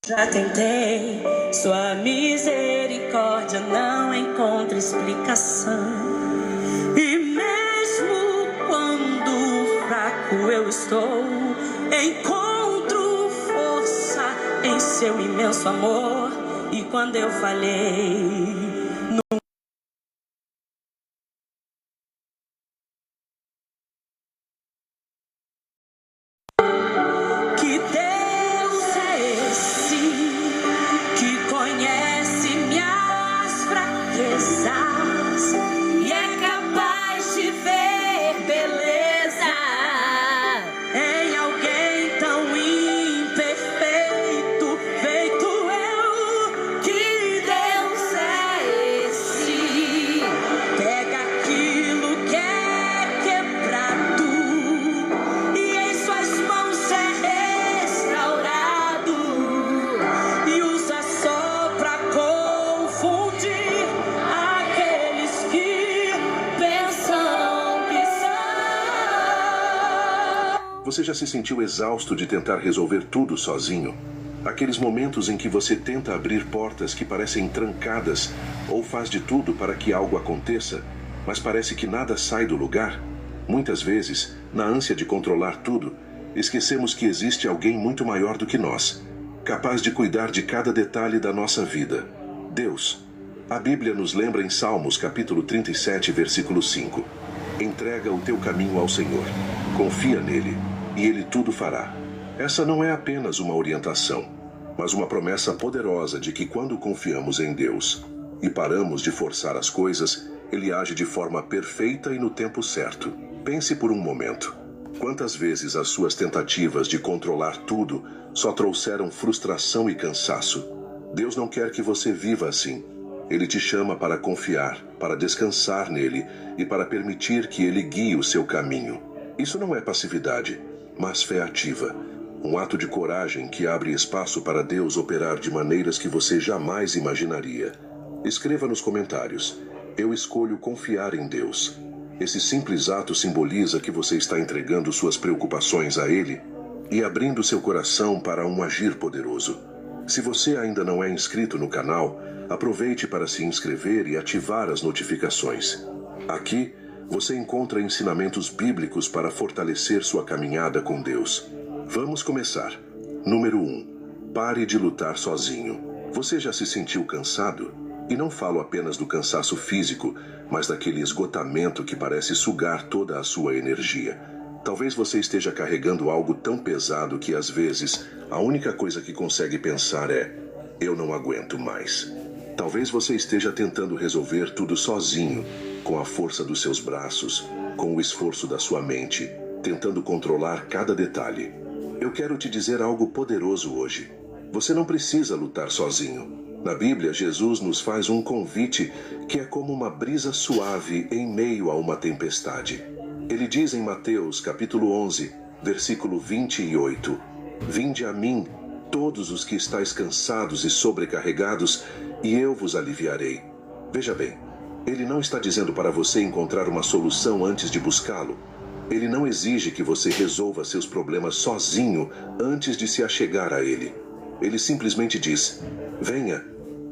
Já tentei, sua misericórdia não encontra explicação. E mesmo quando fraco eu estou, encontro força em seu imenso amor. E quando eu falhei, que Deus é esse que conhece minhas fraquezas e é capaz de ver beleza em alguém tão imperfeito feito eu. Que Deus é esse? Pega aquilo que é quebrado e em suas mãos é restaurado e usa só pra confundir aqueles que pensam que são. Você já se sentiu exausto de tentar resolver tudo sozinho? Aqueles momentos em que você tenta abrir portas que parecem trancadas ou faz de tudo para que algo aconteça, mas parece que nada sai do lugar? Muitas vezes, na ânsia de controlar tudo, esquecemos que existe alguém muito maior do que nós, capaz de cuidar de cada detalhe da nossa vida. Deus. A Bíblia nos lembra em Salmos capítulo 37, versículo 5. Entrega o teu caminho ao Senhor, confia nele, e ele tudo fará. Essa não é apenas uma orientação, mas uma promessa poderosa de que quando confiamos em Deus e paramos de forçar as coisas, ele age de forma perfeita e no tempo certo. Pense por um momento. Quantas vezes as suas tentativas de controlar tudo só trouxeram frustração e cansaço? Deus não quer que você viva assim. Ele te chama para confiar, para descansar nele e para permitir que ele guie o seu caminho. Isso não é passividade, mas fé ativa. Um ato de coragem que abre espaço para Deus operar de maneiras que você jamais imaginaria. Escreva nos comentários: eu escolho confiar em Deus. Esse simples ato simboliza que você está entregando suas preocupações a Ele e abrindo seu coração para um agir poderoso. Se você ainda não é inscrito no canal, aproveite para se inscrever e ativar as notificações. Aqui, você encontra ensinamentos bíblicos para fortalecer sua caminhada com Deus. Vamos começar. Número 1. Pare de lutar sozinho. Você já se sentiu cansado? E não falo apenas do cansaço físico, mas daquele esgotamento que parece sugar toda a sua energia. Talvez você esteja carregando algo tão pesado que às vezes a única coisa que consegue pensar é: eu não aguento mais. Talvez você esteja tentando resolver tudo sozinho, com a força dos seus braços, com o esforço da sua mente, tentando controlar cada detalhe. Eu quero te dizer algo poderoso hoje. Você não precisa lutar sozinho. Na Bíblia, Jesus nos faz um convite que é como uma brisa suave em meio a uma tempestade. Ele diz em Mateus capítulo 11, versículo 28: Vinde a mim, todos os que estáis cansados e sobrecarregados, e eu vos aliviarei. Veja bem, ele não está dizendo para você encontrar uma solução antes de buscá-lo. Ele não exige que você resolva seus problemas sozinho antes de se achegar a ele. Ele simplesmente diz: venha.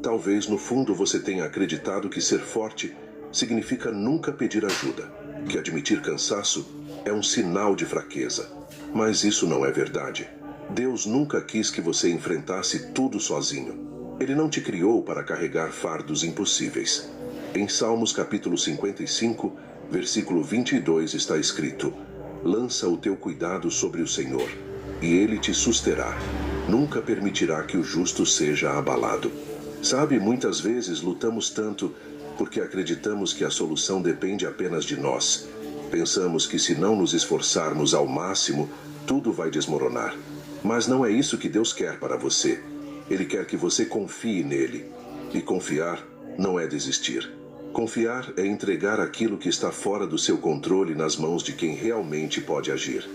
Talvez no fundo você tenha acreditado que ser forte significa nunca pedir ajuda, que admitir cansaço é um sinal de fraqueza. Mas isso não é verdade. Deus nunca quis que você enfrentasse tudo sozinho. Ele não te criou para carregar fardos impossíveis. Em Salmos capítulo 55, versículo 22 está escrito: lança o teu cuidado sobre o Senhor, e ele te susterá. Nunca permitirá que o justo seja abalado. Sabe, muitas vezes lutamos tanto porque acreditamos que a solução depende apenas de nós. Pensamos que se não nos esforçarmos ao máximo, tudo vai desmoronar. Mas não é isso que Deus quer para você. Ele quer que você confie nele. E confiar não é desistir. Confiar é entregar aquilo que está fora do seu controle nas mãos de quem realmente pode agir.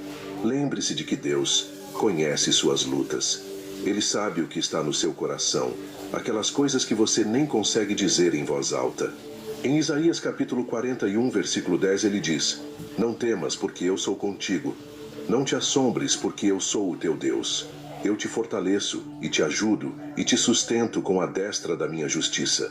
Lembre-se de que Deus conhece suas lutas. Ele sabe o que está no seu coração, aquelas coisas que você nem consegue dizer em voz alta. Em Isaías capítulo 41, versículo 10, ele diz: não temas, porque eu sou contigo. Não te assombres, porque eu sou o teu Deus. Eu te fortaleço e te ajudo e te sustento com a destra da minha justiça.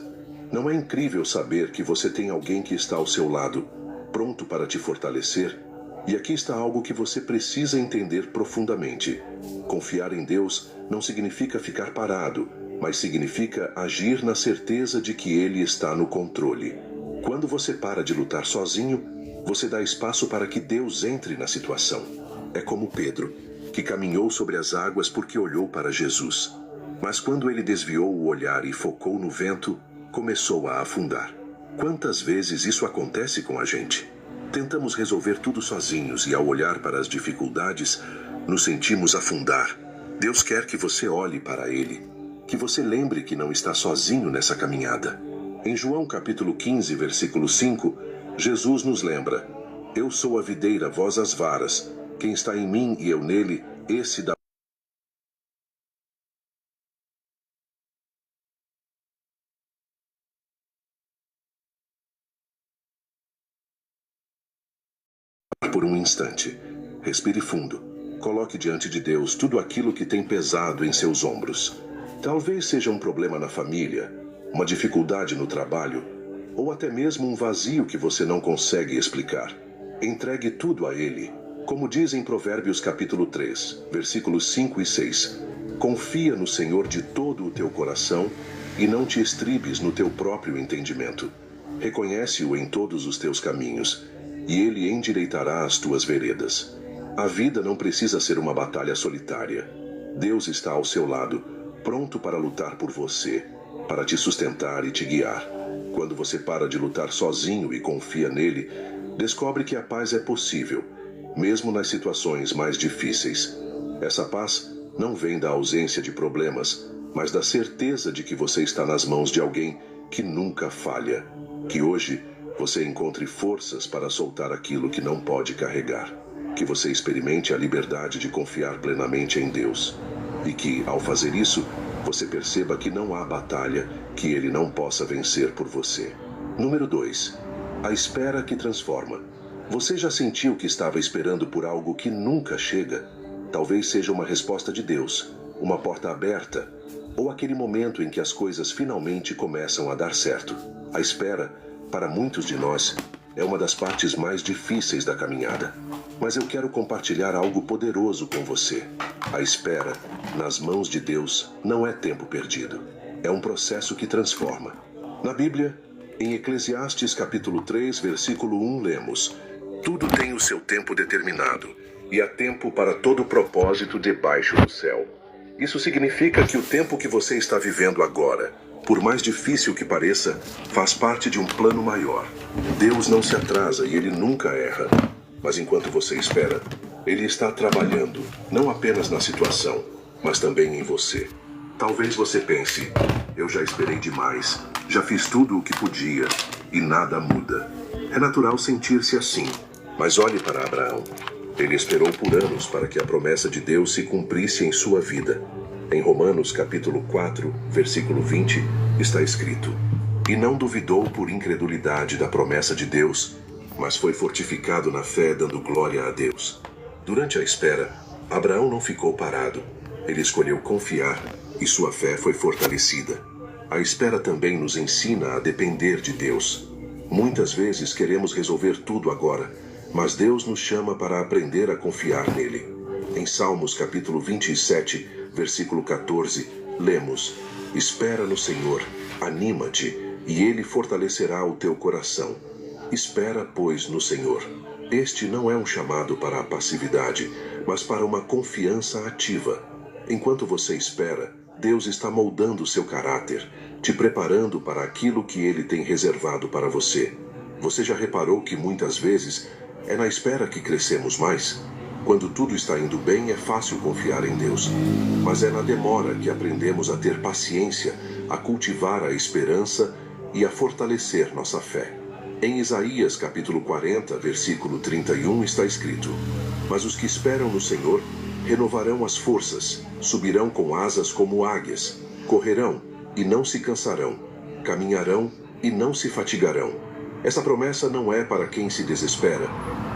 Não é incrível saber que você tem alguém que está ao seu lado, pronto para te fortalecer? E aqui está algo que você precisa entender profundamente. Confiar em Deus não significa ficar parado, mas significa agir na certeza de que Ele está no controle. Quando você para de lutar sozinho, você dá espaço para que Deus entre na situação. É como Pedro, que caminhou sobre as águas porque olhou para Jesus. Mas quando ele desviou o olhar e focou no vento, começou a afundar. Quantas vezes isso acontece com a gente? Tentamos resolver tudo sozinhos e, ao olhar para as dificuldades, nos sentimos afundar. Deus quer que você olhe para Ele, que você lembre que não está sozinho nessa caminhada. Em João capítulo 15, versículo 5, Jesus nos lembra: Eu sou a videira, vós as varas. Quem está em mim e eu nele, esse dá por um instante. Respire fundo. Coloque diante de Deus tudo aquilo que tem pesado em seus ombros. Talvez seja um problema na família, uma dificuldade no trabalho, ou até mesmo um vazio que você não consegue explicar. Entregue tudo a Ele. Como diz em Provérbios capítulo 3, versículos 5 e 6. Confia no Senhor de todo o teu coração e não te estribes no teu próprio entendimento. Reconhece-o em todos os teus caminhos, e Ele endireitará as tuas veredas. A vida não precisa ser uma batalha solitária. Deus está ao seu lado, pronto para lutar por você, para te sustentar e te guiar. Quando você para de lutar sozinho e confia nele, descobre que a paz é possível, mesmo nas situações mais difíceis. Essa paz não vem da ausência de problemas, mas da certeza de que você está nas mãos de alguém que nunca falha. Que hoje você encontre forças para soltar aquilo que não pode carregar. Que você experimente a liberdade de confiar plenamente em Deus. E que, ao fazer isso, você perceba que não há batalha que Ele não possa vencer por você. Número 2. A espera que transforma. Você já sentiu que estava esperando por algo que nunca chega? Talvez seja uma resposta de Deus, uma porta aberta, ou aquele momento em que as coisas finalmente começam a dar certo. A espera, para muitos de nós, é uma das partes mais difíceis da caminhada. Mas eu quero compartilhar algo poderoso com você. A espera, nas mãos de Deus, não é tempo perdido. É um processo que transforma. Na Bíblia, em Eclesiastes capítulo 3, versículo 1, lemos: Tudo tem o seu tempo determinado, e há tempo para todo propósito debaixo do céu. Isso significa que o tempo que você está vivendo agora, por mais difícil que pareça, faz parte de um plano maior. Deus não se atrasa e Ele nunca erra. Mas enquanto você espera, Ele está trabalhando, não apenas na situação, mas também em você. Talvez você pense: eu já esperei demais, já fiz tudo o que podia, e nada muda. É natural sentir-se assim, mas olhe para Abraão. Ele esperou por anos para que a promessa de Deus se cumprisse em sua vida. Em Romanos capítulo 4, versículo 20, está escrito: E não duvidou por incredulidade da promessa de Deus, mas foi fortificado na fé, dando glória a Deus. Durante a espera, Abraão não ficou parado. Ele escolheu confiar, e sua fé foi fortalecida. A espera também nos ensina a depender de Deus. Muitas vezes queremos resolver tudo agora, mas Deus nos chama para aprender a confiar nele. Em Salmos capítulo 27, versículo 14, lemos: Espera no Senhor, anima-te, e Ele fortalecerá o teu coração. Espera, pois, no Senhor. Este não é um chamado para a passividade, mas para uma confiança ativa. Enquanto você espera, Deus está moldando seu caráter, te preparando para aquilo que Ele tem reservado para você. Você já reparou que muitas vezes é na espera que crescemos mais? Quando tudo está indo bem, é fácil confiar em Deus. Mas é na demora que aprendemos a ter paciência, a cultivar a esperança e a fortalecer nossa fé. Em Isaías capítulo 40, versículo 31 está escrito: Mas os que esperam no Senhor renovarão as forças, subirão com asas como águias, correrão e não se cansarão, caminharão e não se fatigarão. Essa promessa não é para quem se desespera,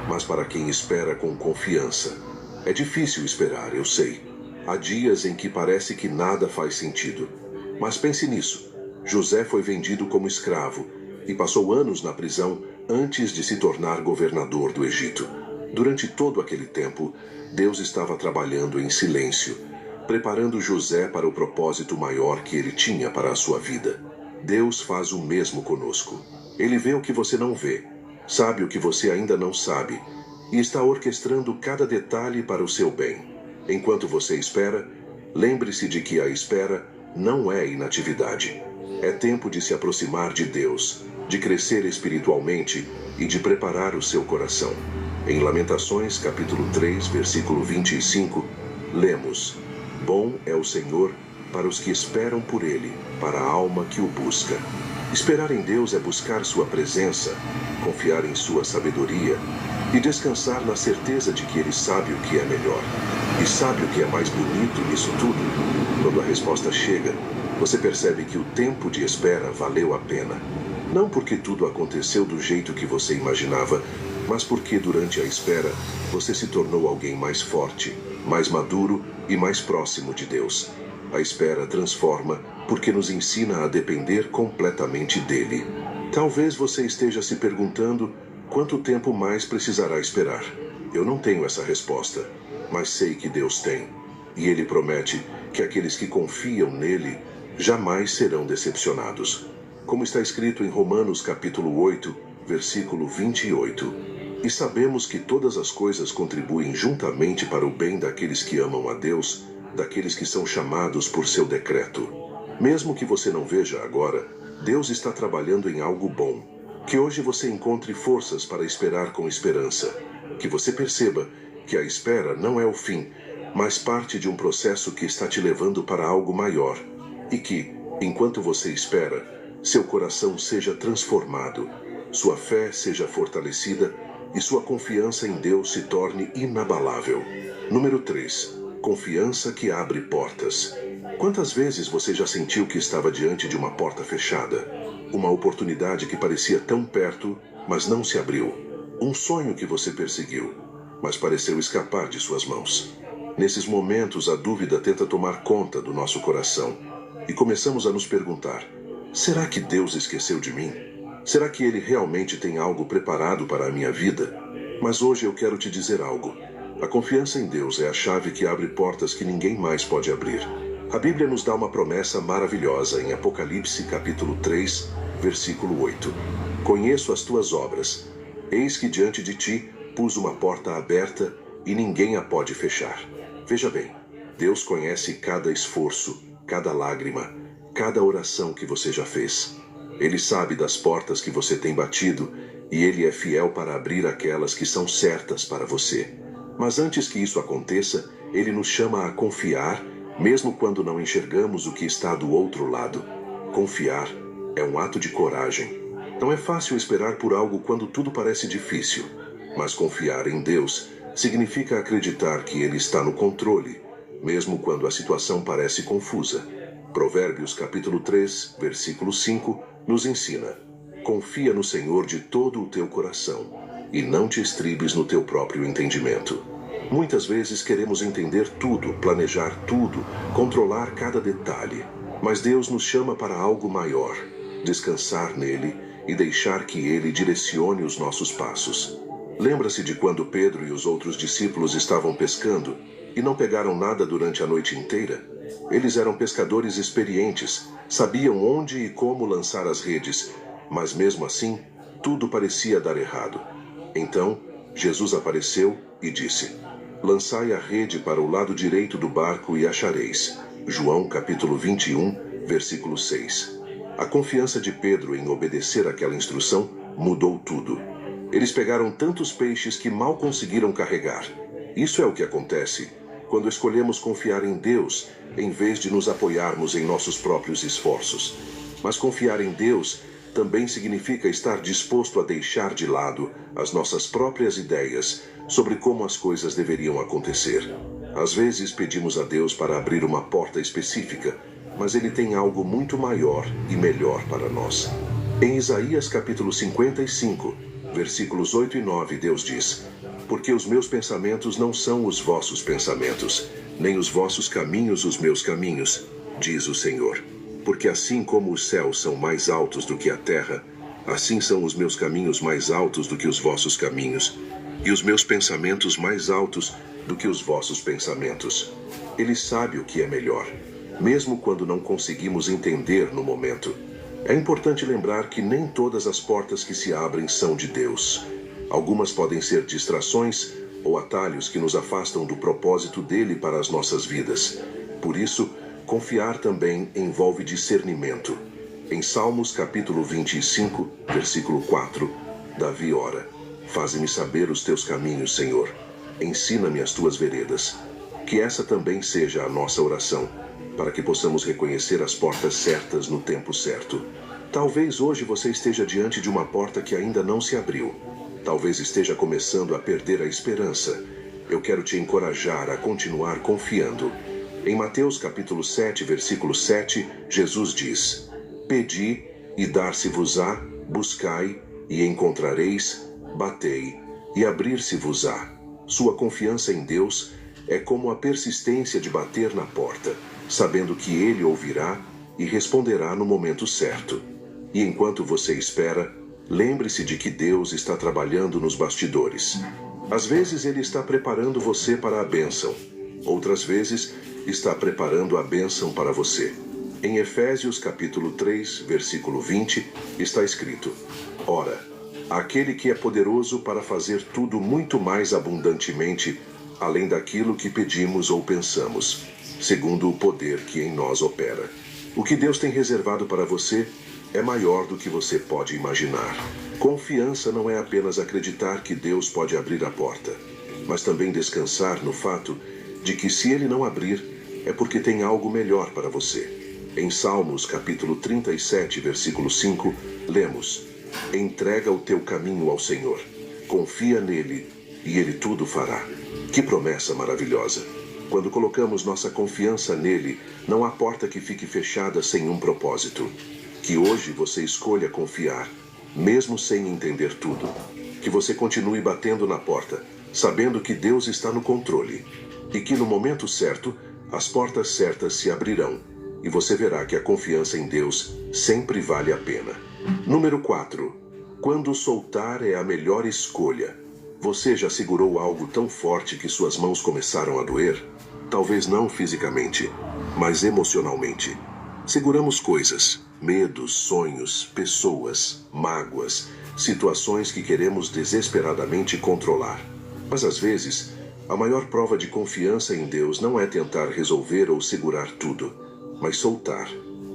mas para quem espera com confiança. É difícil esperar, eu sei. Há dias em que parece que nada faz sentido. Mas pense nisso. José foi vendido como escravo e passou anos na prisão antes de se tornar governador do Egito. Durante todo aquele tempo, Deus estava trabalhando em silêncio, preparando José para o propósito maior que ele tinha para a sua vida. Deus faz o mesmo conosco. Ele vê o que você não vê, sabe o que você ainda não sabe, e está orquestrando cada detalhe para o seu bem. Enquanto você espera, lembre-se de que a espera não é inatividade. É tempo de se aproximar de Deus, de crescer espiritualmente e de preparar o seu coração. Em Lamentações, capítulo 3, versículo 25, lemos: Bom é o Senhor para os que esperam por Ele, para a alma que o busca. Esperar em Deus é buscar sua presença, confiar em sua sabedoria e descansar na certeza de que Ele sabe o que é melhor. E sabe o que é mais bonito nisso tudo? Quando a resposta chega, você percebe que o tempo de espera valeu a pena. Não porque tudo aconteceu do jeito que você imaginava, mas porque durante a espera você se tornou alguém mais forte, mais maduro e mais próximo de Deus. A espera transforma porque nos ensina a depender completamente dele. Talvez você esteja se perguntando quanto tempo mais precisará esperar. Eu não tenho essa resposta, mas sei que Deus tem. E Ele promete que aqueles que confiam nele jamais serão decepcionados. Como está escrito em Romanos capítulo 8, versículo 28. E sabemos que todas as coisas contribuem juntamente para o bem daqueles que amam a Deus, daqueles que são chamados por seu decreto. Mesmo que você não veja agora, Deus está trabalhando em algo bom. Que hoje você encontre forças para esperar com esperança. Que você perceba que a espera não é o fim, mas parte de um processo que está te levando para algo maior. E que, enquanto você espera, seu coração seja transformado, sua fé seja fortalecida e sua confiança em Deus se torne inabalável. Número 3. Confiança que abre portas. Quantas vezes você já sentiu que estava diante de uma porta fechada? Uma oportunidade que parecia tão perto, mas não se abriu. Um sonho que você perseguiu, mas pareceu escapar de suas mãos. Nesses momentos, a dúvida tenta tomar conta do nosso coração. E começamos a nos perguntar: será que Deus esqueceu de mim? Será que Ele realmente tem algo preparado para a minha vida? Mas hoje eu quero te dizer algo. A confiança em Deus é a chave que abre portas que ninguém mais pode abrir. A Bíblia nos dá uma promessa maravilhosa em Apocalipse capítulo 3, versículo 8. Conheço as tuas obras. Eis que diante de ti pus uma porta aberta e ninguém a pode fechar. Veja bem, Deus conhece cada esforço, cada lágrima, cada oração que você já fez. Ele sabe das portas que você tem batido e Ele é fiel para abrir aquelas que são certas para você. Mas antes que isso aconteça, Ele nos chama a confiar, mesmo quando não enxergamos o que está do outro lado. Confiar é um ato de coragem. Não é fácil esperar por algo quando tudo parece difícil, mas confiar em Deus significa acreditar que Ele está no controle, mesmo quando a situação parece confusa. Provérbios capítulo 3, versículo 5, nos ensina: confia no Senhor de todo o teu coração, e não te estribes no teu próprio entendimento. Muitas vezes queremos entender tudo, planejar tudo, controlar cada detalhe. Mas Deus nos chama para algo maior: descansar nele e deixar que Ele direcione os nossos passos. Lembra-se de quando Pedro e os outros discípulos estavam pescando e não pegaram nada durante a noite inteira? Eles eram pescadores experientes, sabiam onde e como lançar as redes, mas mesmo assim, tudo parecia dar errado. Então, Jesus apareceu e disse: lançai a rede para o lado direito do barco e achareis. João capítulo 21, versículo 6. A confiança de Pedro em obedecer aquela instrução mudou tudo. Eles pegaram tantos peixes que mal conseguiram carregar. Isso é o que acontece quando escolhemos confiar em Deus, em vez de nos apoiarmos em nossos próprios esforços. Mas confiar em Deus também significa estar disposto a deixar de lado as nossas próprias ideias sobre como as coisas deveriam acontecer. Às vezes pedimos a Deus para abrir uma porta específica, mas Ele tem algo muito maior e melhor para nós. Em Isaías capítulo 55, versículos 8 e 9, Deus diz: porque os meus pensamentos não são os vossos pensamentos, nem os vossos caminhos os meus caminhos, diz o Senhor. Porque assim como os céus são mais altos do que a terra, assim são os meus caminhos mais altos do que os vossos caminhos, e os meus pensamentos mais altos do que os vossos pensamentos. Ele sabe o que é melhor, mesmo quando não conseguimos entender no momento. É importante lembrar que nem todas as portas que se abrem são de Deus. Algumas podem ser distrações ou atalhos que nos afastam do propósito dele para as nossas vidas. Por isso, confiar também envolve discernimento. Em Salmos capítulo 25, versículo 4, Davi ora: Faze-me saber os teus caminhos, Senhor. Ensina-me as tuas veredas. Que essa também seja a nossa oração, para que possamos reconhecer as portas certas no tempo certo. Talvez hoje você esteja diante de uma porta que ainda não se abriu. Talvez esteja começando a perder a esperança. Eu quero te encorajar a continuar confiando. Em Mateus capítulo 7, versículo 7, Jesus diz: Pedi e dar-se-vos-á, buscai e encontrareis, batei e abrir-se-vos-á. Sua confiança em Deus é como a persistência de bater na porta, sabendo que Ele ouvirá e responderá no momento certo. E enquanto você espera, lembre-se de que Deus está trabalhando nos bastidores. Às vezes Ele está preparando você para a bênção. Outras vezes, está preparando a bênção para você. Em Efésios capítulo 3, versículo 20, está escrito: Ora, aquele que é poderoso para fazer tudo muito mais abundantemente, além daquilo que pedimos ou pensamos, segundo o poder que em nós opera. O que Deus tem reservado para você é maior do que você pode imaginar. Confiança não é apenas acreditar que Deus pode abrir a porta, mas também descansar no fato de que se Ele não abrir, é porque tem algo melhor para você. Em Salmos capítulo 37, versículo 5, lemos: Entrega o teu caminho ao Senhor, confia nele e Ele tudo fará. Que promessa maravilhosa! Quando colocamos nossa confiança nele, não há porta que fique fechada sem um propósito. Que hoje você escolha confiar, mesmo sem entender tudo. Que você continue batendo na porta, sabendo que Deus está no controle. E que no momento certo, as portas certas se abrirão, e você verá que a confiança em Deus sempre vale a pena. Número 4. Quando soltar é a melhor escolha. Você já segurou algo tão forte que suas mãos começaram a doer? Talvez não fisicamente, mas emocionalmente. Seguramos coisas, medos, sonhos, pessoas, mágoas, situações que queremos desesperadamente controlar. Mas às vezes, a maior prova de confiança em Deus não é tentar resolver ou segurar tudo, mas soltar.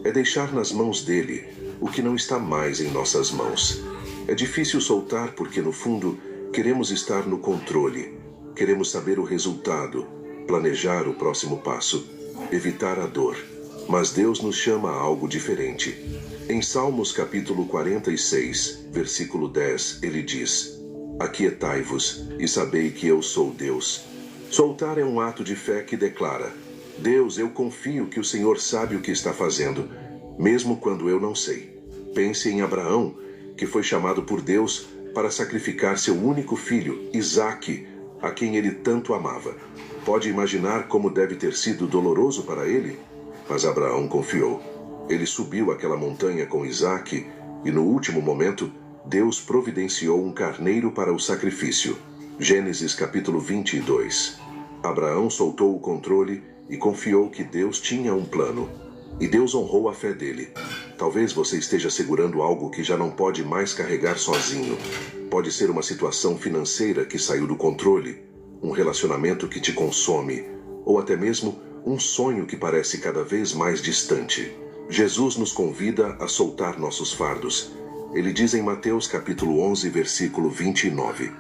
É deixar nas mãos dele o que não está mais em nossas mãos. É difícil soltar porque, no fundo, queremos estar no controle. Queremos saber o resultado, planejar o próximo passo, evitar a dor. Mas Deus nos chama a algo diferente. Em Salmos capítulo 46, versículo 10, ele diz: Aquietai-vos e sabei que eu sou Deus. Soltar é um ato de fé que declara: Deus, eu confio que o Senhor sabe o que está fazendo, mesmo quando eu não sei. Pense em Abraão, que foi chamado por Deus para sacrificar seu único filho, Isaque, a quem ele tanto amava. Pode imaginar como deve ter sido doloroso para ele? Mas Abraão confiou. Ele subiu aquela montanha com Isaque e, no último momento, Deus providenciou um carneiro para o sacrifício. Gênesis capítulo 22. Abraão soltou o controle e confiou que Deus tinha um plano. E Deus honrou a fé dele. Talvez você esteja segurando algo que já não pode mais carregar sozinho. Pode ser uma situação financeira que saiu do controle, um relacionamento que te consome, ou até mesmo um sonho que parece cada vez mais distante. Jesus nos convida a soltar nossos fardos. Ele diz em Mateus capítulo 11, versículo 29: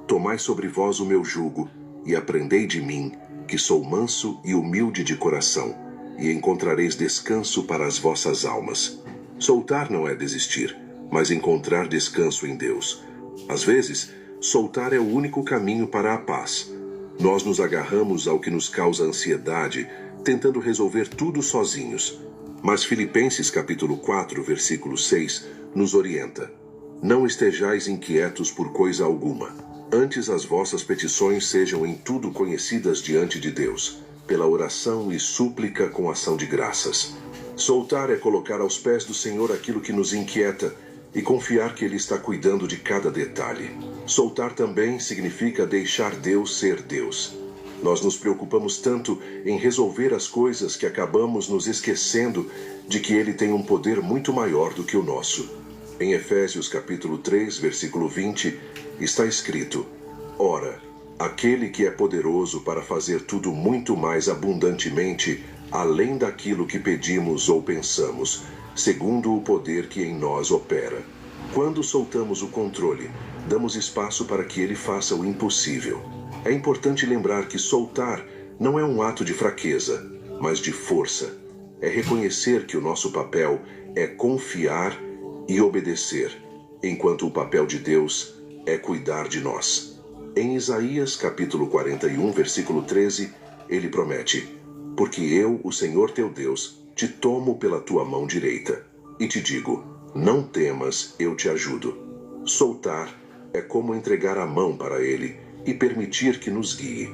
Tomai sobre vós o meu jugo, e aprendei de mim, que sou manso e humilde de coração, e encontrareis descanso para as vossas almas. Soltar não é desistir, mas encontrar descanso em Deus. Às vezes, soltar é o único caminho para a paz. Nós nos agarramos ao que nos causa ansiedade, tentando resolver tudo sozinhos. Mas Filipenses capítulo 4, versículo 6, nos orienta: Não estejais inquietos por coisa alguma. Antes as vossas petições sejam em tudo conhecidas diante de Deus, pela oração e súplica com ação de graças. Soltar é colocar aos pés do Senhor aquilo que nos inquieta e confiar que Ele está cuidando de cada detalhe. Soltar também significa deixar Deus ser Deus. Nós nos preocupamos tanto em resolver as coisas que acabamos nos esquecendo de que Ele tem um poder muito maior do que o nosso. Em Efésios capítulo 3, versículo 20, está escrito: Ora, aquele que é poderoso para fazer tudo muito mais abundantemente, além daquilo que pedimos ou pensamos, segundo o poder que em nós opera. Quando soltamos o controle, damos espaço para que Ele faça o impossível. É importante lembrar que soltar não é um ato de fraqueza, mas de força. É reconhecer que o nosso papel é confiar e obedecer, enquanto o papel de Deus é cuidar de nós. Em Isaías capítulo 41, versículo 13, Ele promete: Porque eu, o Senhor teu Deus, te tomo pela tua mão direita e te digo: não temas, eu te ajudo. Soltar é como entregar a mão para Ele e permitir que nos guie.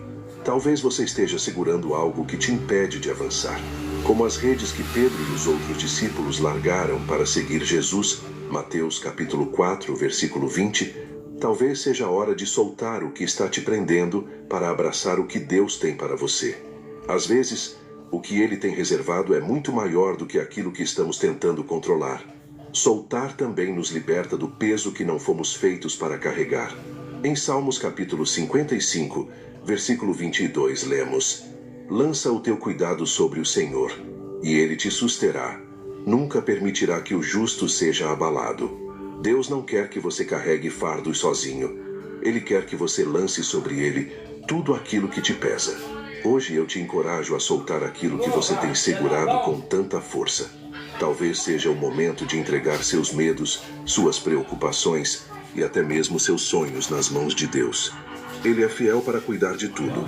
Talvez você esteja segurando algo que te impede de avançar, como as redes que Pedro e os outros discípulos largaram para seguir Jesus, Mateus capítulo 4, versículo 20. Talvez seja a hora de soltar o que está te prendendo para abraçar o que Deus tem para você. Às vezes, o que Ele tem reservado é muito maior do que aquilo que estamos tentando controlar. Soltar também nos liberta do peso que não fomos feitos para carregar. Em Salmos capítulo 55, versículo 22, lemos: Lança o teu cuidado sobre o Senhor, e Ele te susterá. Nunca permitirá que o justo seja abalado. Deus não quer que você carregue fardos sozinho. Ele quer que você lance sobre Ele tudo aquilo que te pesa. Hoje eu te encorajo a soltar aquilo que você tem segurado com tanta força. Talvez seja o momento de entregar seus medos, suas preocupações e até mesmo seus sonhos nas mãos de Deus. Ele é fiel para cuidar de tudo.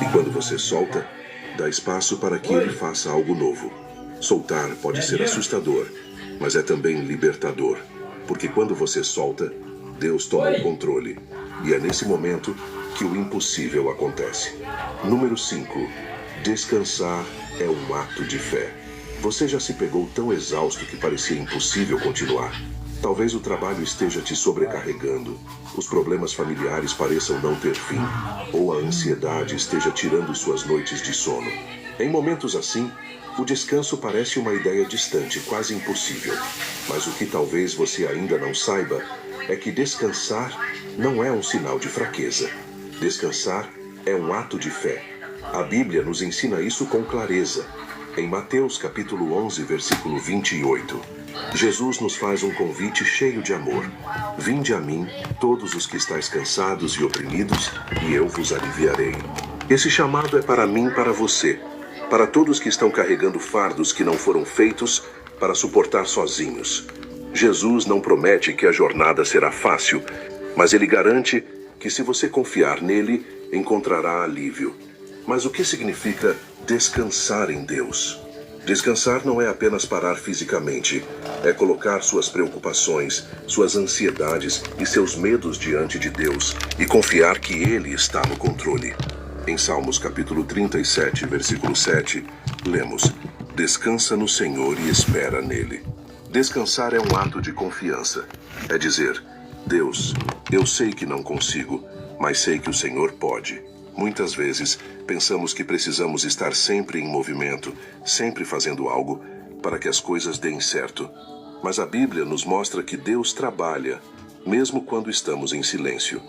E quando você solta, dá espaço para que Ele faça algo novo. Soltar pode ser assustador, mas é também libertador. Porque quando você solta, Deus toma o controle. E é nesse momento que o impossível acontece. Número 5. Descansar é um ato de fé. Você já se pegou tão exausto que parecia impossível continuar? Talvez o trabalho esteja te sobrecarregando, os problemas familiares pareçam não ter fim, ou a ansiedade esteja tirando suas noites de sono. Em momentos assim, o descanso parece uma ideia distante, quase impossível. Mas o que talvez você ainda não saiba é que descansar não é um sinal de fraqueza. Descansar é um ato de fé. A Bíblia nos ensina isso com clareza. Em Mateus capítulo 11, versículo 28, Jesus nos faz um convite cheio de amor. Vinde a mim, todos os que estáis cansados e oprimidos, e eu vos aliviarei. Esse chamado é para mim e para você, para todos que estão carregando fardos que não foram feitos para suportar sozinhos. Jesus não promete que a jornada será fácil, mas Ele garante que se você confiar nele, encontrará alívio. Mas o que significa descansar em Deus? Descansar não é apenas parar fisicamente, é colocar suas preocupações, suas ansiedades e seus medos diante de Deus e confiar que Ele está no controle. Em Salmos capítulo 37, versículo 7, lemos: Descansa no Senhor e espera nele. Descansar é um ato de confiança. É dizer: Deus, eu sei que não consigo, mas sei que o Senhor pode. Muitas vezes, pensamos que precisamos estar sempre em movimento, sempre fazendo algo, para que as coisas deem certo. Mas a Bíblia nos mostra que Deus trabalha, mesmo quando estamos em silêncio.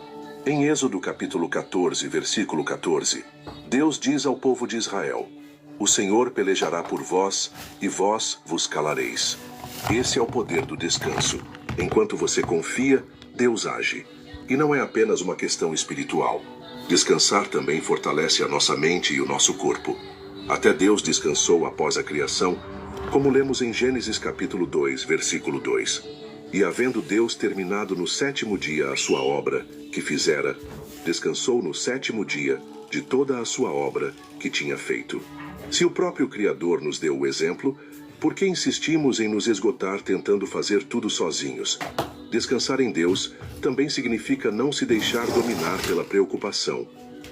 Em Êxodo capítulo 14, versículo 14, Deus diz ao povo de Israel: O Senhor pelejará por vós, e vós vos calareis. Esse é o poder do descanso. Enquanto você confia, Deus age. E não é apenas uma questão espiritual. Descansar também fortalece a nossa mente e o nosso corpo. Até Deus descansou após a criação, como lemos em Gênesis capítulo 2, versículo 2. E havendo Deus terminado no 7º dia a sua obra, que fizera, descansou no 7º dia de toda a sua obra que tinha feito. Se o próprio Criador nos deu o exemplo, por que insistimos em nos esgotar tentando fazer tudo sozinhos? Descansar em Deus também significa não se deixar dominar pela preocupação.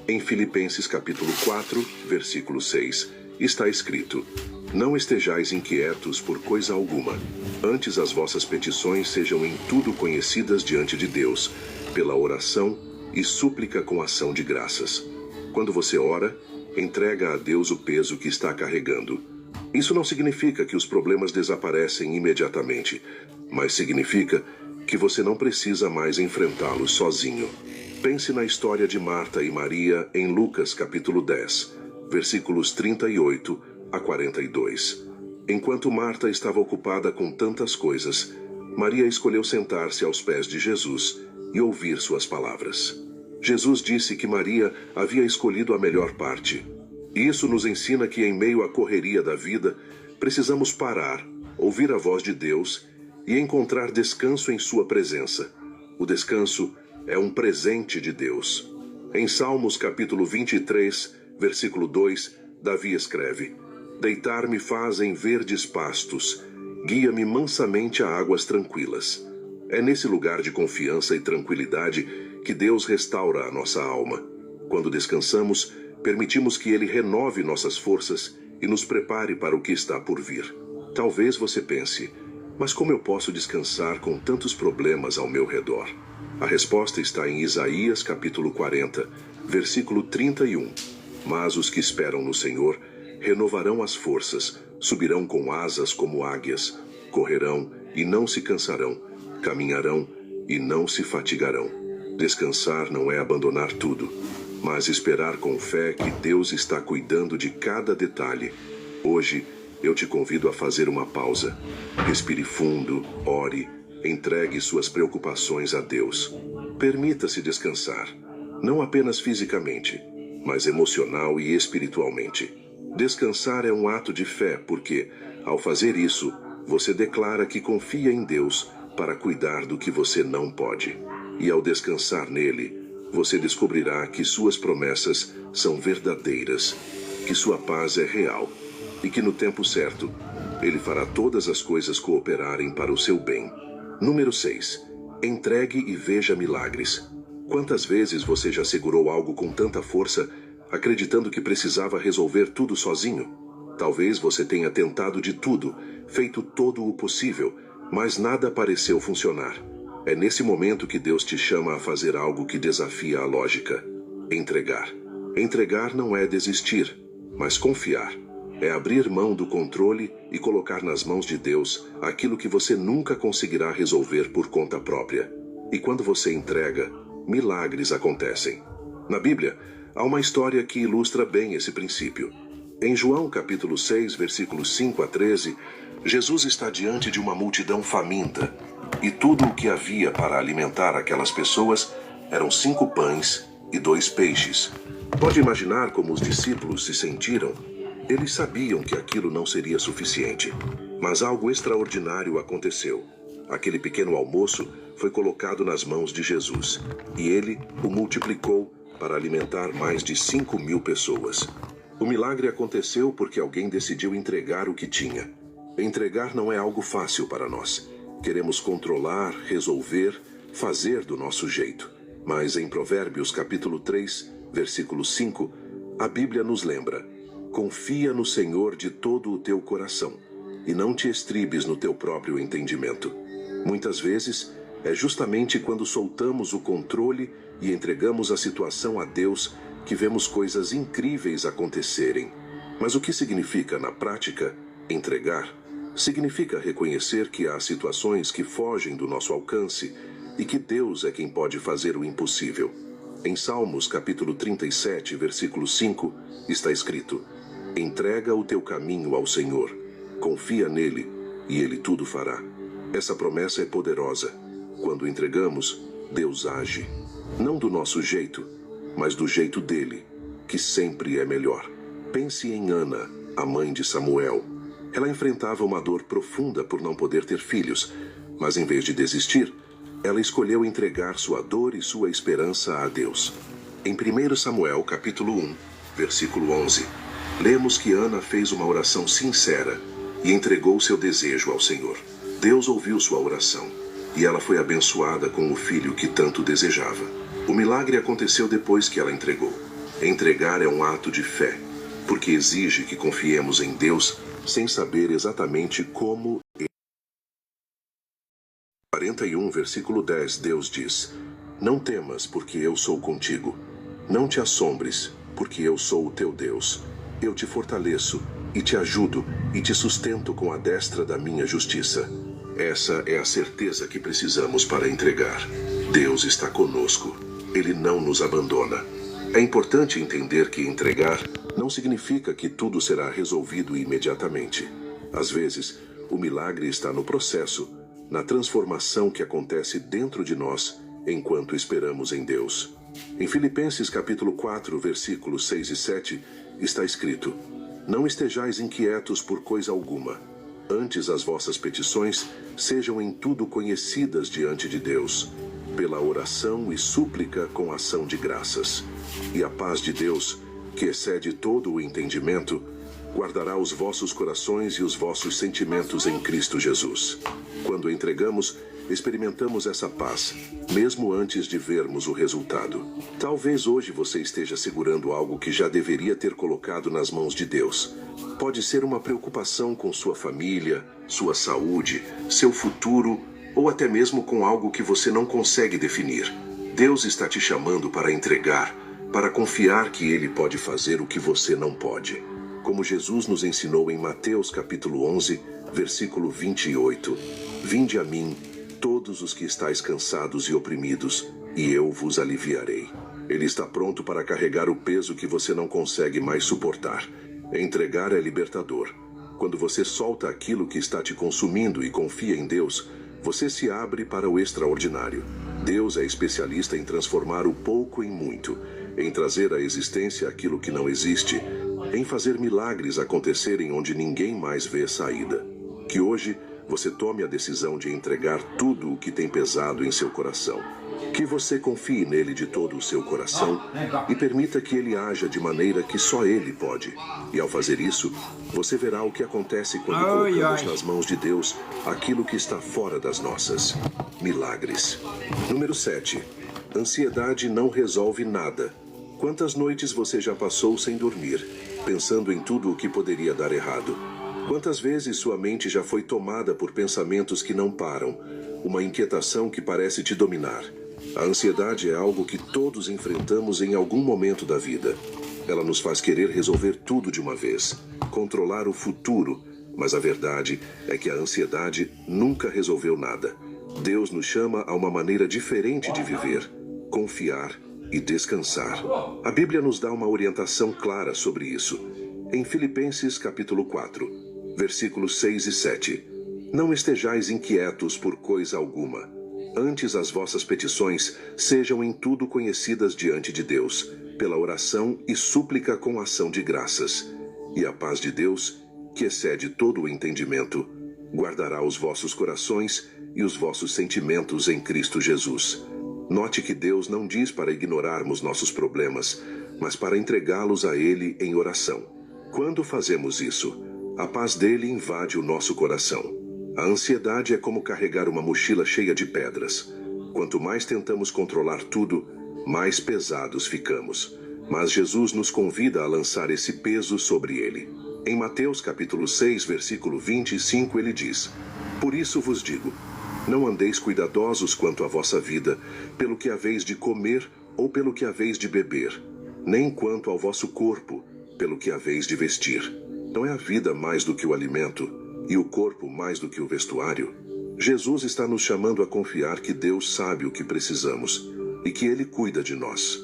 Em Filipenses capítulo 4, versículo 6, está escrito: Não estejais inquietos por coisa alguma, antes as vossas petições sejam em tudo conhecidas diante de Deus, pela oração e súplica com ação de graças. Quando você ora, entrega a Deus o peso que está carregando. Isso não significa que os problemas desaparecem imediatamente, mas significa que você não precisa mais enfrentá-los sozinho. Pense na história de Marta e Maria em Lucas capítulo 10, versículos 38 a 42. Enquanto Marta estava ocupada com tantas coisas, Maria escolheu sentar-se aos pés de Jesus e ouvir suas palavras. Jesus disse que Maria havia escolhido a melhor parte. Isso nos ensina que em meio à correria da vida, precisamos parar, ouvir a voz de Deus e encontrar descanso em sua presença. O descanso é um presente de Deus. Em Salmos capítulo 23, versículo 2, Davi escreve: Deitar-me faz em verdes pastos, guia-me mansamente a águas tranquilas. É nesse lugar de confiança e tranquilidade que Deus restaura a nossa alma. Quando descansamos, permitimos que Ele renove nossas forças e nos prepare para o que está por vir. Talvez você pense: mas como eu posso descansar com tantos problemas ao meu redor? A resposta está em Isaías capítulo 40, versículo 31. Mas os que esperam no Senhor renovarão as forças, subirão com asas como águias, correrão e não se cansarão, caminharão e não se fatigarão. Descansar não é abandonar tudo, mas esperar com fé que Deus está cuidando de cada detalhe. Hoje, eu te convido a fazer uma pausa. Respire fundo, ore, entregue suas preocupações a Deus. Permita-se descansar, não apenas fisicamente, mas emocional e espiritualmente. Descansar é um ato de fé porque, ao fazer isso, você declara que confia em Deus para cuidar do que você não pode. E ao descansar nele, você descobrirá que suas promessas são verdadeiras, que sua paz é real e que no tempo certo, Ele fará todas as coisas cooperarem para o seu bem. Número 6. Entregue e veja milagres. Quantas vezes você já segurou algo com tanta força, acreditando que precisava resolver tudo sozinho? Talvez você tenha tentado de tudo, feito todo o possível, mas nada pareceu funcionar. É nesse momento que Deus te chama a fazer algo que desafia a lógica: entregar. Entregar não é desistir, mas confiar. É abrir mão do controle e colocar nas mãos de Deus aquilo que você nunca conseguirá resolver por conta própria. E quando você entrega, milagres acontecem. Na Bíblia, há uma história que ilustra bem esse princípio. Em João capítulo 6, versículos 5 a 13, Jesus está diante de uma multidão faminta, e tudo o que havia para alimentar aquelas pessoas eram 5 pães e 2 peixes. Pode imaginar como os discípulos se sentiram? Eles sabiam que aquilo não seria suficiente, mas algo extraordinário aconteceu. Aquele pequeno almoço foi colocado nas mãos de Jesus, e ele o multiplicou para alimentar mais de 5.000 pessoas. O milagre aconteceu porque alguém decidiu entregar o que tinha. Entregar não é algo fácil para nós. Queremos controlar, resolver, fazer do nosso jeito. Mas em Provérbios capítulo 3, versículo 5, a Bíblia nos lembra: confia no Senhor de todo o teu coração, e não te estribes no teu próprio entendimento. Muitas vezes, é justamente quando soltamos o controle e entregamos a situação a Deus que vemos coisas incríveis acontecerem. Mas o que significa, na prática, entregar? Significa reconhecer que há situações que fogem do nosso alcance e que Deus é quem pode fazer o impossível. Em Salmos capítulo 37, versículo 5, está escrito: entrega o teu caminho ao Senhor, confia nele e ele tudo fará. Essa promessa é poderosa. Quando entregamos, Deus age, não do nosso jeito, mas do jeito dele, que sempre é melhor. Pense em Ana, a mãe de Samuel. Ela enfrentava uma dor profunda por não poder ter filhos, mas em vez de desistir, ela escolheu entregar sua dor e sua esperança a Deus. Em 1 Samuel capítulo 1, versículo 11, lemos que Ana fez uma oração sincera e entregou seu desejo ao Senhor. Deus ouviu sua oração e ela foi abençoada com o filho que tanto desejava. O milagre aconteceu depois que ela entregou. Entregar é um ato de fé, porque exige que confiemos em Deus sem saber exatamente como. 41, versículo 10, Deus diz: Não temas, porque eu sou contigo. Não te assombres, porque eu sou o teu Deus. Eu te fortaleço, e te ajudo, e te sustento com a destra da minha justiça. Essa é a certeza que precisamos para entregar. Deus está conosco. Ele não nos abandona. É importante entender que entregar não significa que tudo será resolvido imediatamente. Às vezes, o milagre está no processo, na transformação que acontece dentro de nós enquanto esperamos em Deus. Em Filipenses capítulo 4, versículos 6 e 7, está escrito: Não estejais inquietos por coisa alguma. Antes as vossas petições sejam em tudo conhecidas diante de Deus, pela oração e súplica com ação de graças. E a paz de Deus, que excede todo o entendimento, guardará os vossos corações e os vossos sentimentos em Cristo Jesus. Quando entregamos, experimentamos essa paz, mesmo antes de vermos o resultado. Talvez hoje você esteja segurando algo que já deveria ter colocado nas mãos de Deus. Pode ser uma preocupação com sua família, sua saúde, seu futuro, ou até mesmo com algo que você não consegue definir. Deus está te chamando para entregar, para confiar que Ele pode fazer o que você não pode. Como Jesus nos ensinou em Mateus capítulo 11, versículo 28. Vinde a mim, todos os que estáis cansados e oprimidos, e eu vos aliviarei. Ele está pronto para carregar o peso que você não consegue mais suportar. Entregar é libertador. Quando você solta aquilo que está te consumindo e confia em Deus, você se abre para o extraordinário. Deus é especialista em transformar o pouco em muito, em trazer à existência aquilo que não existe, em fazer milagres acontecerem onde ninguém mais vê saída. Que hoje você tome a decisão de entregar tudo o que tem pesado em seu coração. Que você confie nele de todo o seu coração e permita que ele haja de maneira que só ele pode. E ao fazer isso, você verá o que acontece quando colocamos nas mãos de Deus aquilo que está fora das nossas. Milagres. Número 7. Ansiedade não resolve nada. Quantas noites você já passou sem dormir, pensando em tudo o que poderia dar errado? Quantas vezes sua mente já foi tomada por pensamentos que não param, uma inquietação que parece te dominar? A ansiedade é algo que todos enfrentamos em algum momento da vida. Ela nos faz querer resolver tudo de uma vez, controlar o futuro, mas a verdade é que a ansiedade nunca resolveu nada. Deus nos chama a uma maneira diferente de viver, confiar e descansar. A Bíblia nos dá uma orientação clara sobre isso. Em Filipenses capítulo 4, versículos 6 e 7. Não estejais inquietos por coisa alguma. Antes as vossas petições sejam em tudo conhecidas diante de Deus, pela oração e súplica com ação de graças. E a paz de Deus, que excede todo o entendimento, guardará os vossos corações e os vossos sentimentos em Cristo Jesus. Note que Deus não diz para ignorarmos nossos problemas, mas para entregá-los a Ele em oração. Quando fazemos isso, a paz dele invade o nosso coração. A ansiedade é como carregar uma mochila cheia de pedras. Quanto mais tentamos controlar tudo, mais pesados ficamos. Mas Jesus nos convida a lançar esse peso sobre ele. Em Mateus capítulo 6, versículo 25, ele diz: Por isso vos digo, não andeis cuidadosos quanto à vossa vida, pelo que haveis de comer ou pelo que haveis de beber, nem quanto ao vosso corpo, pelo que haveis de vestir. Não é a vida mais do que o alimento, e o corpo mais do que o vestuário? Jesus está nos chamando a confiar que Deus sabe o que precisamos, e que Ele cuida de nós.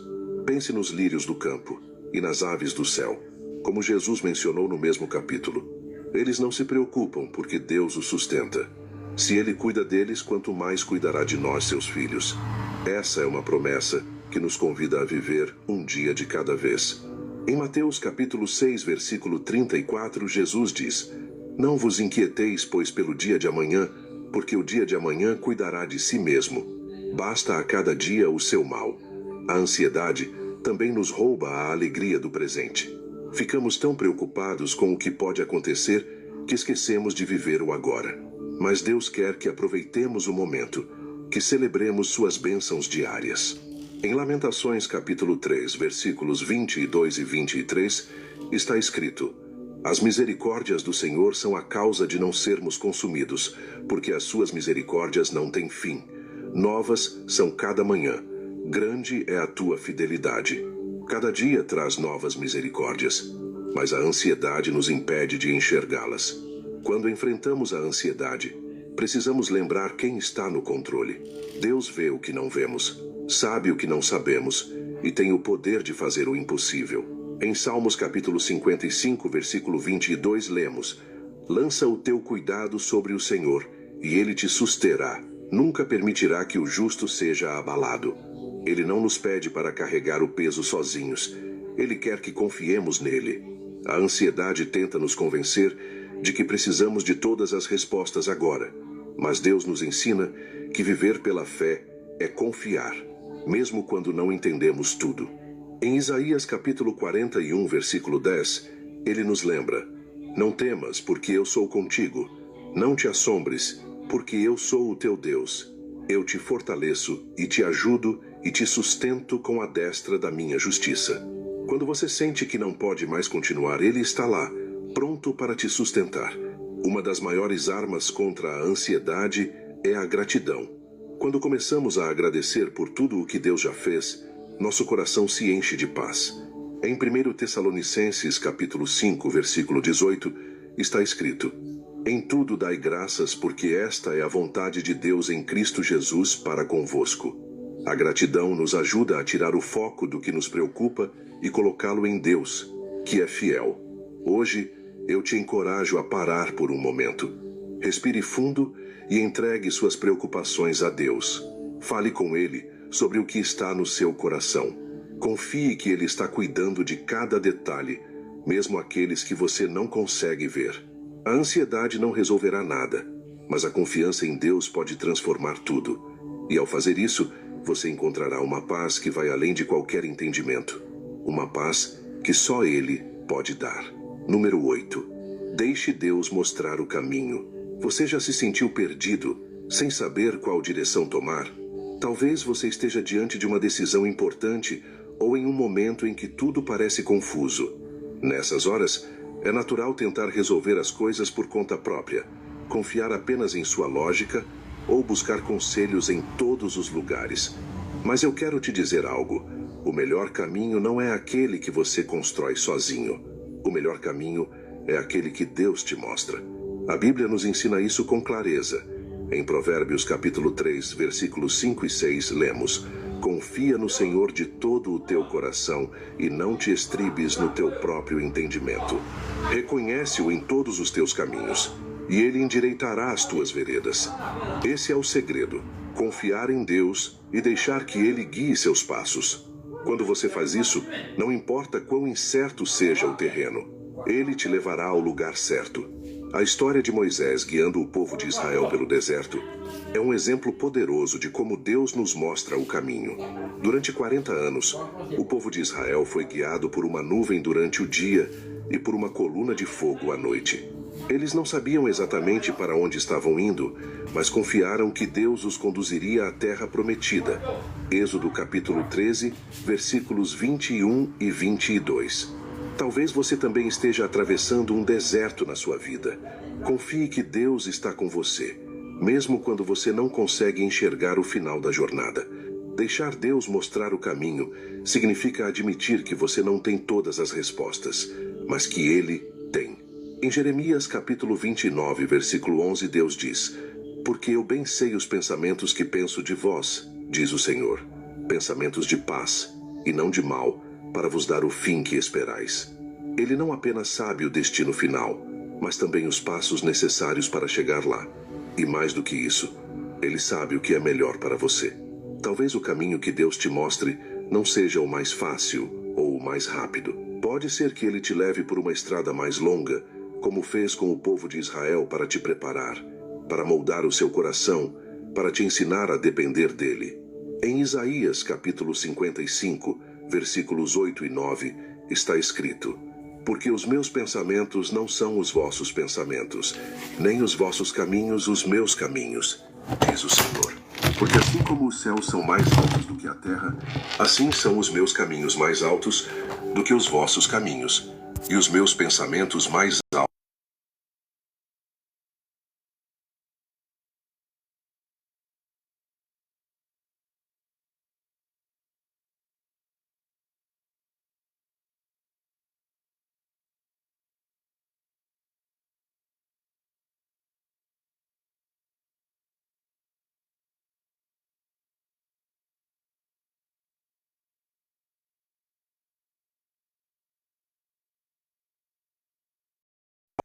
Pense nos lírios do campo, e nas aves do céu, como Jesus mencionou no mesmo capítulo. Eles não se preocupam, porque Deus os sustenta. Se Ele cuida deles, quanto mais cuidará de nós, seus filhos. Essa é uma promessa que nos convida a viver um dia de cada vez. Em Mateus capítulo 6, versículo 34, Jesus diz: Não vos inquieteis, pois, pelo dia de amanhã, porque o dia de amanhã cuidará de si mesmo. Basta a cada dia o seu mal. A ansiedade também nos rouba a alegria do presente. Ficamos tão preocupados com o que pode acontecer que esquecemos de viver o agora. Mas Deus quer que aproveitemos o momento, que celebremos suas bênçãos diárias. Em Lamentações capítulo 3, versículos 22 e 23, está escrito: As misericórdias do Senhor são a causa de não sermos consumidos, porque as suas misericórdias não têm fim. Novas são cada manhã. Grande é a tua fidelidade. Cada dia traz novas misericórdias, mas a ansiedade nos impede de enxergá-las. Quando enfrentamos a ansiedade, precisamos lembrar quem está no controle. Deus vê o que não vemos, sabe o que não sabemos e tem o poder de fazer o impossível. Em Salmos capítulo 55, versículo 22, lemos: Lança o teu cuidado sobre o Senhor, e ele te susterá. Nunca permitirá que o justo seja abalado. Ele não nos pede para carregar o peso sozinhos. Ele quer que confiemos nele. A ansiedade tenta nos convencer de que precisamos de todas as respostas agora. Mas Deus nos ensina que viver pela fé é confiar, mesmo quando não entendemos tudo. Em Isaías capítulo 41, versículo 10, ele nos lembra: Não temas, porque eu sou contigo. Não te assombres, porque eu sou o teu Deus. Eu te fortaleço e te ajudo e te sustento com a destra da minha justiça. Quando você sente que não pode mais continuar, ele está lá, pronto para te sustentar. Uma das maiores armas contra a ansiedade é a gratidão. Quando começamos a agradecer por tudo o que Deus já fez, nosso coração se enche de paz. Em 1 Tessalonicenses capítulo 5, versículo 18, está escrito: Em tudo dai graças, porque esta é a vontade de Deus em Cristo Jesus para convosco. A gratidão nos ajuda a tirar o foco do que nos preocupa e colocá-lo em Deus, que é fiel. Hoje, eu te encorajo a parar por um momento. Respire fundo e entregue suas preocupações a Deus. Fale com Ele sobre o que está no seu coração. Confie que Ele está cuidando de cada detalhe, mesmo aqueles que você não consegue ver. A ansiedade não resolverá nada, mas a confiança em Deus pode transformar tudo. E ao fazer isso, você encontrará uma paz que vai além de qualquer entendimento. Uma paz que só Ele pode dar. Número 8. Deixe Deus mostrar o caminho. Você já se sentiu perdido, sem saber qual direção tomar? Talvez você esteja diante de uma decisão importante ou em um momento em que tudo parece confuso. Nessas horas, é natural tentar resolver as coisas por conta própria, confiar apenas em sua lógica ou buscar conselhos em todos os lugares. Mas eu quero te dizer algo: o melhor caminho não é aquele que você constrói sozinho. O melhor caminho é aquele que Deus te mostra. A Bíblia nos ensina isso com clareza. Em Provérbios capítulo 3, versículos 5 e 6, lemos: Confia no Senhor de todo o teu coração e não te estribes no teu próprio entendimento. Reconhece-o em todos os teus caminhos, e Ele endireitará as tuas veredas. Esse é o segredo: confiar em Deus e deixar que Ele guie seus passos. Quando você faz isso, não importa quão incerto seja o terreno, Ele te levará ao lugar certo. A história de Moisés guiando o povo de Israel pelo deserto é um exemplo poderoso de como Deus nos mostra o caminho. Durante 40 anos, o povo de Israel foi guiado por uma nuvem durante o dia e por uma coluna de fogo à noite. Eles não sabiam exatamente para onde estavam indo, mas confiaram que Deus os conduziria à terra prometida. Êxodo capítulo 13, versículos 21 e 22. Talvez você também esteja atravessando um deserto na sua vida. Confie que Deus está com você, mesmo quando você não consegue enxergar o final da jornada. Deixar Deus mostrar o caminho significa admitir que você não tem todas as respostas, mas que Ele tem. Em Jeremias capítulo 29, versículo 11, Deus diz: Porque eu bem sei os pensamentos que penso de vós, diz o Senhor, pensamentos de paz e não de mal, para vos dar o fim que esperais. Ele não apenas sabe o destino final, mas também os passos necessários para chegar lá. E mais do que isso, Ele sabe o que é melhor para você. Talvez o caminho que Deus te mostre não seja o mais fácil ou o mais rápido. Pode ser que Ele te leve por uma estrada mais longa, como fez com o povo de Israel, para te preparar, para moldar o seu coração, para te ensinar a depender dEle. Em Isaías capítulo 55, versículos 8 e 9, está escrito: Porque os meus pensamentos não são os vossos pensamentos, nem os vossos caminhos os meus caminhos, diz o Senhor. Porque assim como os céus são mais altos do que a terra, assim são os meus caminhos mais altos do que os vossos caminhos, e os meus pensamentos mais altos.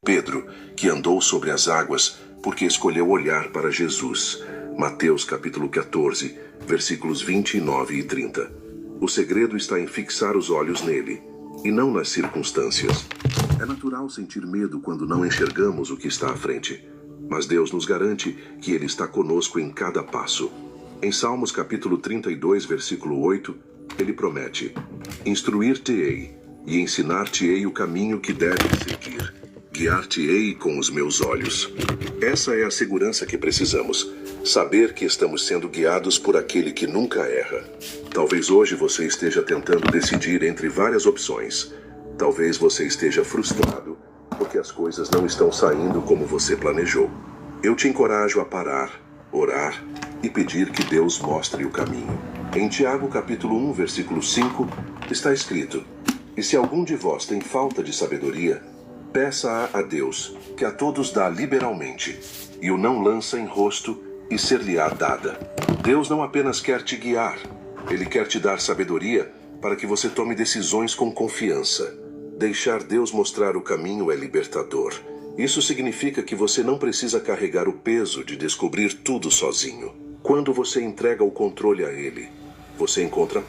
Pedro, que andou sobre as águas, porque escolheu olhar para Jesus. Mateus capítulo 14, versículos 29 e 30. O segredo está em fixar os olhos nele, e não nas circunstâncias. É natural sentir medo quando não enxergamos o que está à frente, mas Deus nos garante que Ele está conosco em cada passo. Em Salmos capítulo 32, versículo 8, Ele promete: instruir-te-ei e ensinar-te-ei o caminho que deves seguir. Guiar-te-ei com os meus olhos. Essa é a segurança que precisamos. Saber que estamos sendo guiados por aquele que nunca erra. Talvez hoje você esteja tentando decidir entre várias opções. Talvez você esteja frustrado porque as coisas não estão saindo como você planejou. Eu te encorajo a parar, orar e pedir que Deus mostre o caminho. Em Tiago capítulo 1, versículo 5, está escrito: e se algum de vós tem falta de sabedoria, peça-a a Deus, que a todos dá liberalmente, e o não lança em rosto, e ser-lhe-á dada. Deus não apenas quer te guiar, Ele quer te dar sabedoria para que você tome decisões com confiança. Deixar Deus mostrar o caminho é libertador. Isso significa que você não precisa carregar o peso de descobrir tudo sozinho. Quando você entrega o controle a Ele, você encontra